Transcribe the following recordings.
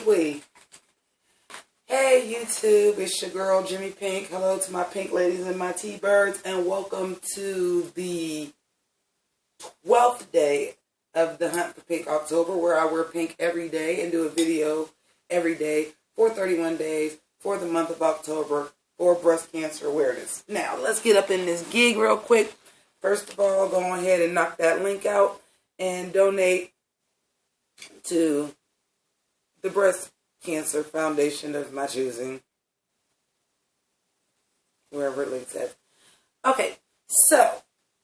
we? Hey YouTube, it's your girl Jimmy Pynk. Hello to my pink ladies and my T-birds, and welcome to the 12th day of the Hunt for Pink October, where I wear pink every day and do a video every day for 31 days for the month of October for breast cancer awareness. Now, let's get up in this gig real quick. First of all, go ahead and knock that link out and donate to the Breast Cancer Foundation of my choosing, wherever it links at. Okay, so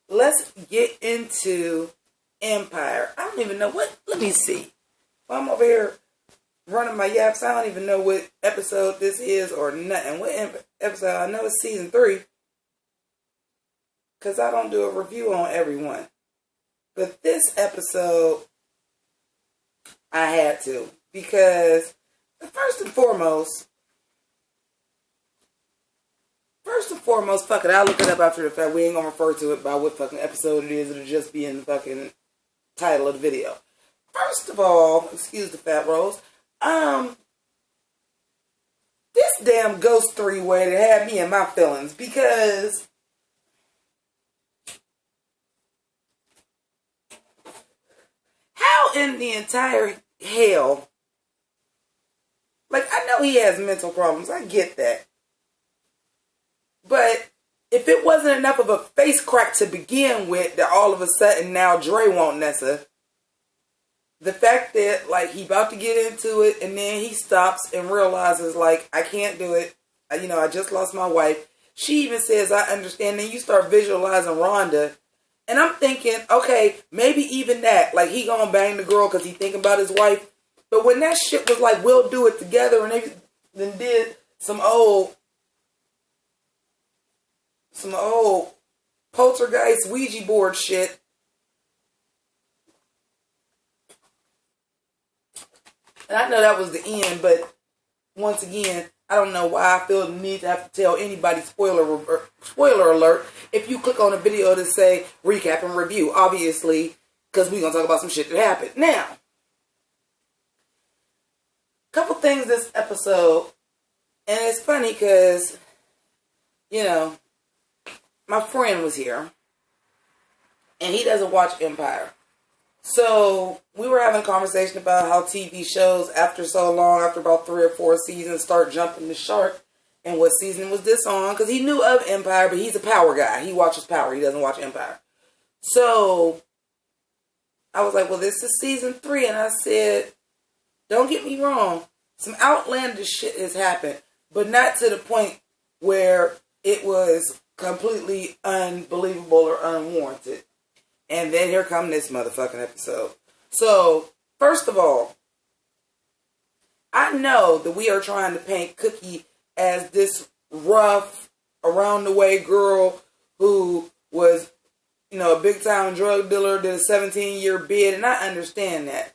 let's get into Empire. I don't even know what, let me see. While I'm over here running my yaps, I don't even know what episode this is or nothing. What episode? I know it's season 3, because I don't do a review on everyone. But this episode, I had to, because first and foremost, fuck it, I'll look it up after the fact. We ain't gonna refer to it by what fucking episode it is. It'll just be in the fucking title of the video. First of all, excuse the fat rolls, this damn ghost three-way that had me in my feelings, because how in the entire hell, like, I know he has mental problems, I get that, but if it wasn't enough of a face crack to begin with, that all of a sudden now Dre won't Nessa, the fact that, like, he about to get into it and then he stops and realizes, like, I can't do it, you know, I just lost my wife. She even says, I understand. Then you start visualizing Rhonda, and I'm thinking, okay, maybe even that, like, he gonna bang the girl because he thinking about his wife. But when that shit was like, we'll do it together, and they then did some old poltergeist Ouija board shit, and I know that was the end, but once again, I don't know why I feel the need to have to tell anybody, spoiler alert, if you click on a video to say recap and review, obviously, because we're going to talk about some shit that happened. Now, couple things this episode, and it's funny because, you know, my friend was here, and he doesn't watch Empire. So, we were having a conversation about how TV shows, after so long, after about 3 or 4 seasons, start jumping the shark. And what season was this on? Because he knew of Empire, but he's a Power guy. He watches Power. He doesn't watch Empire. So, I was like, well, this is season 3. And I said, don't get me wrong. Some outlandish shit has happened. But not to the point where it was completely unbelievable or unwarranted. And then here come this motherfucking episode. So, first of all, I know that we are trying to paint Cookie as this rough, around-the-way girl who was, you know, a big-time drug dealer, did a 17-year bid, and I understand that.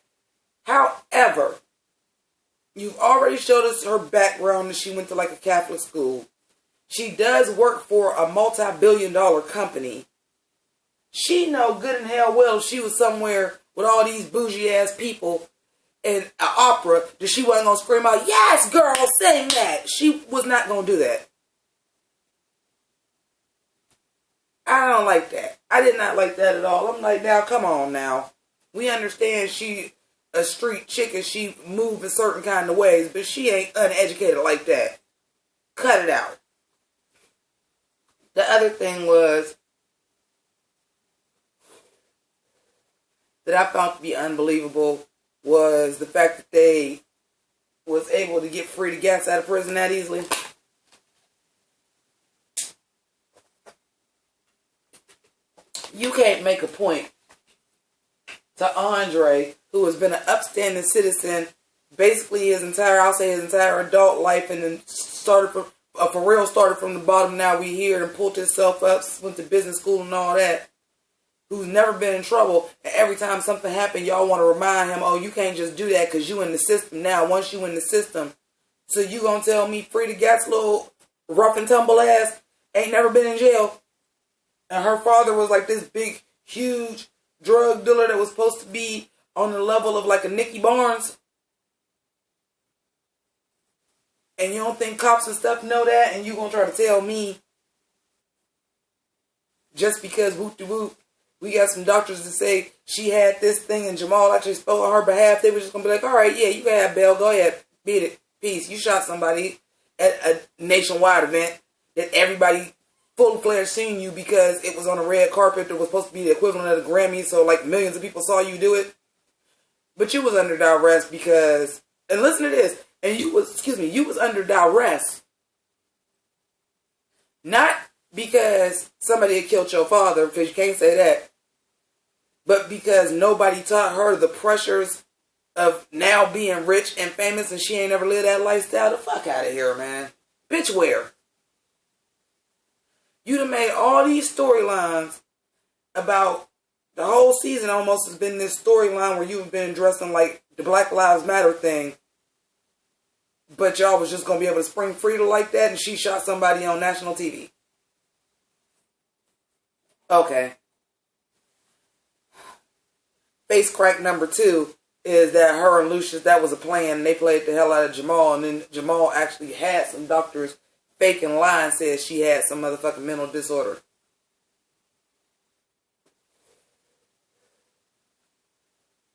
However, you've already showed us her background, that she went to, like, a Catholic school. She does work for a multi-billion-dollar company. She know good and hell well she was somewhere with all these bougie-ass people in an opera that she wasn't going to scream out, yes, girl, sing that. She was not going to do that. I don't like that. I did not like that at all. I'm like, now, come on now. We understand she a street chick and she move in certain kind of ways, but she ain't uneducated like that. Cut it out. The other thing was, that I found to be unbelievable, was the fact that they was able to get Frida Gatz out of prison that easily. You can't make a point to Andre, who has been an upstanding citizen basically his entire adult life, and then started from the bottom. Now we here and pulled himself up, went to business school and all that. Who's never been in trouble, and every time something happened, y'all want to remind him, oh, you can't just do that because you in the system now. Once you in the system, so you gonna tell me Frida Gatz, little rough and tumble ass, ain't never been in jail, and her father was like this big, huge drug dealer that was supposed to be on the level of like a Nicky Barnes? And you don't think cops and stuff know that? And you gonna try to tell me just because whoop de whoop, we got some doctors that say she had this thing and Jamal actually spoke on her behalf, they were just gonna be like, all right, yeah, you can have bail, go ahead, beat it, peace. You shot somebody at a nationwide event that everybody full-fledged seen you because it was on a red carpet that was supposed to be the equivalent of the Grammys, so like millions of people saw you do it. But you was under duress because, and listen to this, and you was under duress. Not because somebody had killed your father, because you can't say that, but because nobody taught her the pressures of now being rich and famous and she ain't never lived that lifestyle. The fuck out of here, man. Bitch, where? You done made all these storylines about the whole season almost has been this storyline where you've been dressing like the Black Lives Matter thing. But y'all was just going to be able to spring free to like that and she shot somebody on national TV. Okay. Face crack number 2 is that her and Lucius, that was a plan. And they played the hell out of Jamal. And then Jamal actually had some doctors fake and lie and said she had some motherfucking mental disorder.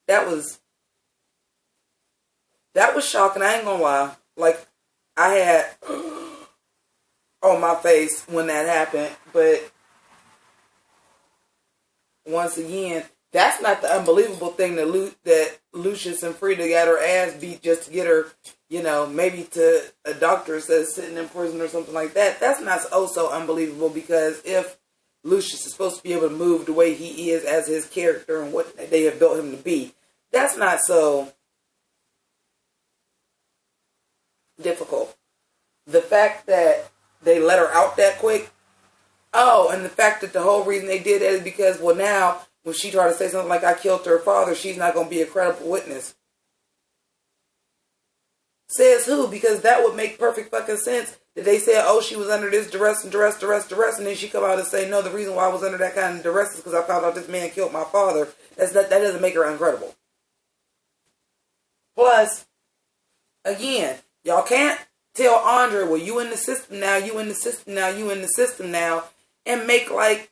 That was shocking. I ain't gonna lie. Like, I had on my face when that happened. But once again, that's not the unbelievable thing that Lucius and Frida got her ass beat just to get her, maybe to a doctor that's sitting in prison or something like that. That's not so unbelievable, because if Lucius is supposed to be able to move the way he is as his character and what they have built him to be, that's not so difficult. The fact that they let her out that quick, and the fact that the whole reason they did that is because, well, now when she tried to say something like I killed her father, she's not going to be a credible witness. Says who? Because that would make perfect fucking sense. That they said, she was under this duress, and then she come out and say, no, the reason why I was under that kind of duress is because I found out this man killed my father. That doesn't make her uncredible. Plus, again, y'all can't tell Andre, well, you in the system now, and make like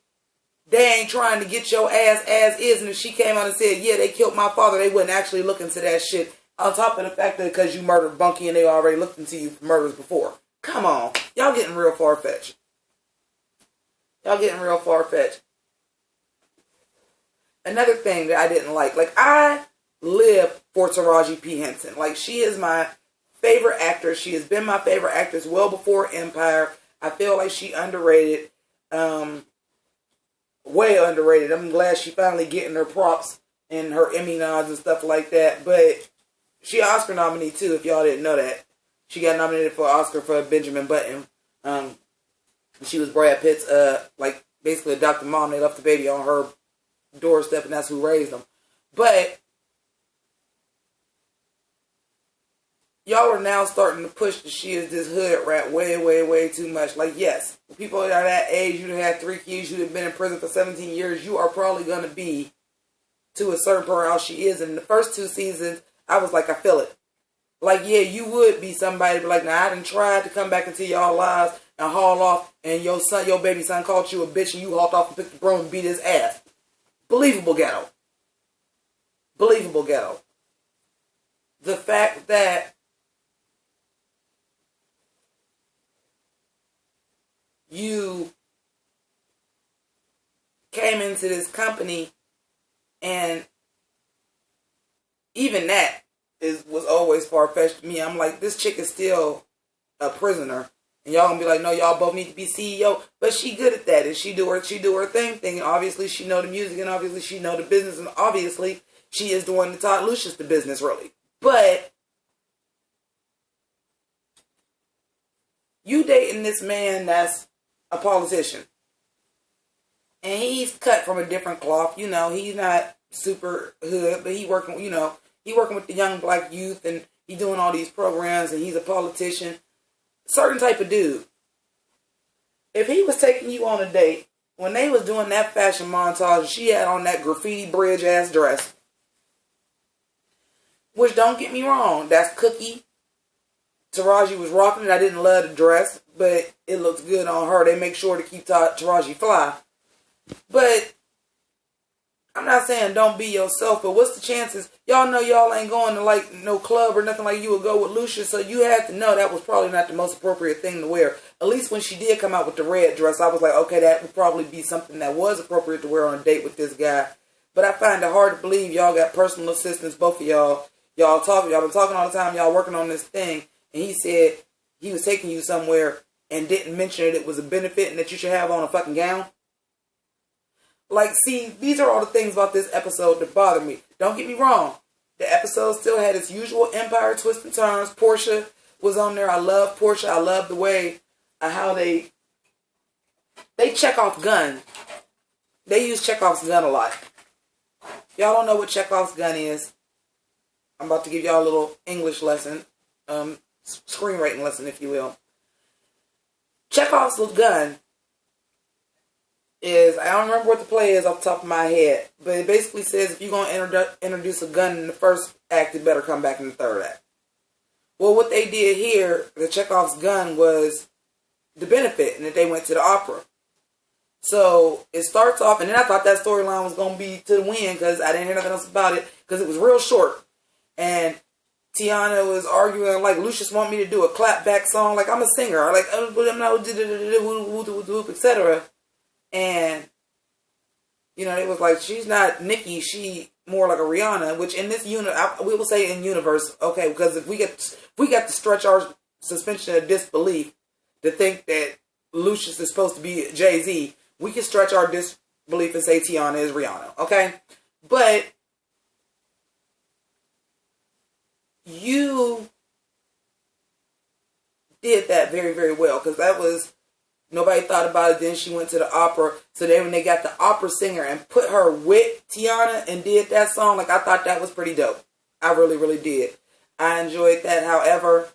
they ain't trying to get your ass as is. And if she came out and said, yeah, they killed my father, they wouldn't actually look into that shit. On top of the fact that because you murdered Bunky and they already looked into you for murders before. Come on. Y'all getting real far-fetched. Another thing that I didn't like I live for Taraji P. Henson. Like, she is my favorite actress. She has been my favorite actress well before Empire. I feel like she underrated. Way underrated. I'm glad she finally getting her props and her Emmy nods and stuff like that. But she an Oscar nominee too, if y'all didn't know that. She got nominated for an Oscar for Benjamin Button. She was Brad Pitt's basically adopted mom. They left the baby on her doorstep and that's who raised them. But y'all are now starting to push that she is this hood rat way, way, way too much. Like, yes, people that are that age, you have 3 kids, you have been in prison for 17 years, you are probably going to be to a certain point how she is. And in the first 2 seasons, I was like, I feel it. Like, yeah, you would be somebody, but like, now I done tried to come back into y'all lives and haul off, and your baby son called you a bitch, and you hauled off and picked the broom and beat his ass. Believable ghetto. The fact that you came into this company and even that was always far-fetched to me. I'm like, this chick is still a prisoner. And y'all gonna be like, no, y'all both need to be CEO. But she good at that. And she do her thing. And obviously she know the music. And obviously she know the business. And obviously she is the one that taught Lucius the business, really. But you dating this man that's a politician. And he's cut from a different cloth. He's not super hood. But he working with the young black youth. And he doing all these programs. And he's a politician. Certain type of dude. If he was taking you on a date, when they was doing that fashion montage, she had on that graffiti bridge ass dress. Which, don't get me wrong, that's Cookie. Taraji was rocking it. I didn't love the dress, but it looked good on her. They make sure to keep Taraji fly. But I'm not saying don't be yourself, but what's the chances? Y'all know y'all ain't going to like no club or nothing like you would go with Lucia, so you had to know that was probably not the most appropriate thing to wear. At least when she did come out with the red dress, I was like, okay, that would probably be something that was appropriate to wear on a date with this guy. But I find it hard to believe y'all got personal assistants, both of y'all. Y'all been talking all the time, y'all working on this thing, and he said he was taking you somewhere and didn't mention that it was a benefit and that you should have on a fucking gown. Like, see, these are all the things about this episode that bother me. Don't get me wrong. The episode still had its usual Empire twists and turns. Portia was on there. I love Portia. I love the way how they Chekhov gun. They use Chekhov's gun a lot. Y'all don't know what Chekhov's gun is. I'm about to give y'all a little English lesson. Screenwriting lesson, if you will. Chekhov's gun is, I don't remember what the play is off the top of my head, but it basically says if you're going to introduce a gun in the first act, it better come back in the third act. Well, what they did here, the Chekhov's gun, was the benefit, and that they went to the opera. So it starts off, and then I thought that storyline was going to be to the wind because I didn't hear nothing else about it because it was real short. And Tiana was arguing like, Lucius want me to do a clapback song, like I'm a singer, like I'm not, etc. And you know, it was like she's not Nicki, she more like a Rihanna, which in this we will say in universe, okay, because if we got to stretch our suspension of disbelief to think that Lucius is supposed to be Jay-Z, we can stretch our disbelief and say Tiana is Rihanna, okay? But you did that very, very well, because that was, nobody thought about it. Then she went to the opera. So then when they got the opera singer and put her with Tiana and did that song, like, I thought that was pretty dope. I really, really did. I enjoyed that. However,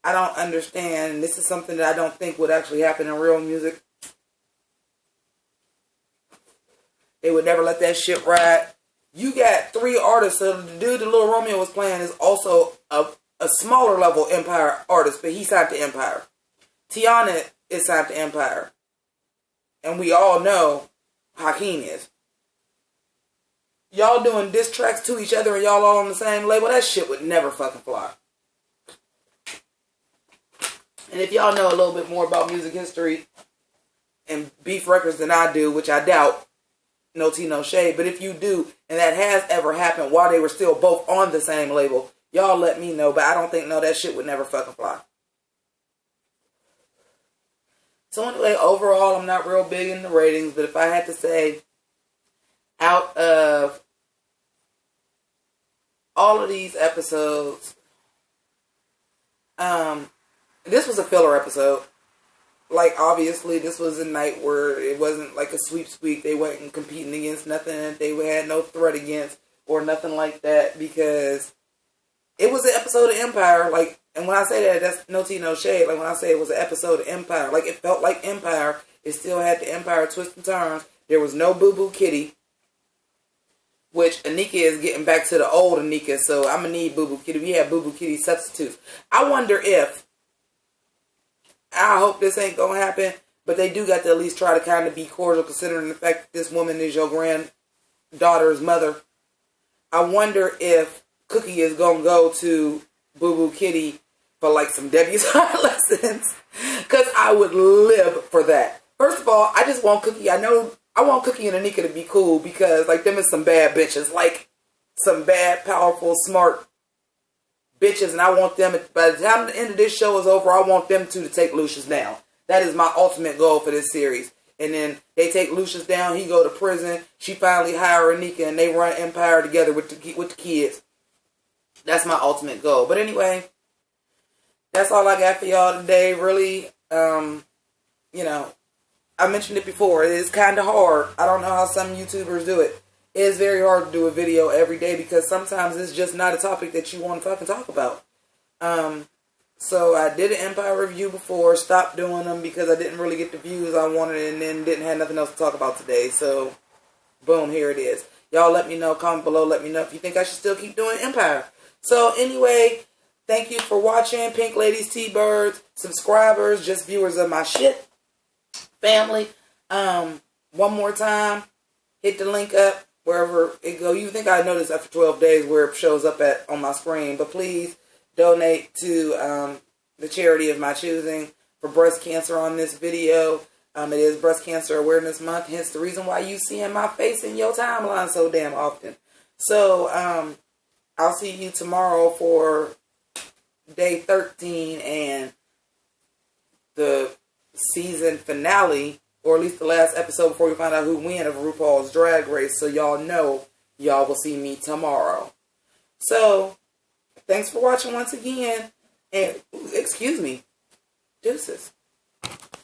I don't understand, and this is something that I don't think would actually happen in real music. They would never let that shit ride. You got 3 artists, so the dude that Lil Romeo was playing is also a smaller level Empire artist, but he's signed to Empire. Tiana is signed to Empire. And we all know Hakeem is. Y'all doing diss tracks to each other and y'all all on the same label, that shit would never fucking fly. And if y'all know a little bit more about music history and beef records than I do, which I doubt, no tea, no shade, but if you do, and that has ever happened while they were still both on the same label, y'all let me know, but I don't think, no, that shit would never fucking fly. So anyway, overall, I'm not real big in the ratings, but if I had to say, out of all of these episodes, this was a filler episode. Like, obviously, this was a night where it wasn't like a sweep. They weren't competing against nothing that they had no threat against or nothing like that, because it was an episode of Empire. Like, and when I say that, that's no tea, no shade. Like, when I say it was an episode of Empire, like, it felt like Empire. It still had the Empire twists and turns. There was no Boo Boo Kitty, which Anika is getting back to the old Anika, so I'm going to need Boo Boo Kitty. We have Boo Boo Kitty substitutes. I wonder if, I hope this ain't going to happen, but they do got to at least try to kind of be cordial, considering the fact that this woman is your granddaughter's mother. I wonder if Cookie is going to go to Boo Boo Kitty for like some debutante lessons, because I would live for that. First of all, I just want Cookie. I want Cookie and Anika to be cool, because like them is some bad bitches, like some bad, powerful, smart bitches, and I want them, by the time the end of this show is over, I want them two to take Lucius down. That is my ultimate goal for this series. And then they take Lucius down, he go to prison, she finally hire Anika, and they run Empire together with the kids. That's my ultimate goal. But anyway, that's all I got for y'all today. Really, you know, I mentioned it before, it is kind of hard. I don't know how some YouTubers do it. It is very hard to do a video every day, because sometimes it's just not a topic that you want to fucking talk about. So I did an Empire review before, stopped doing them because I didn't really get the views I wanted, and then didn't have nothing else to talk about today. So, boom, here it is. Y'all let me know, comment below, let me know if you think I should still keep doing Empire. So anyway, thank you for watching, Pink Ladies, T-Birds, subscribers, just viewers of my shit, family. One more time, hit the link up wherever it go. You think I noticed after 12 days where it shows up at on my screen, but please donate to the charity of my choosing for breast cancer on this video. It is Breast Cancer Awareness Month, hence the reason why you seeing my face in your timeline so damn often. So, I'll see you tomorrow for day 13 and the season finale, or at least the last episode before we find out who wins of RuPaul's Drag Race. So y'all know y'all will see me tomorrow. So, thanks for watching once again. And, excuse me, deuces.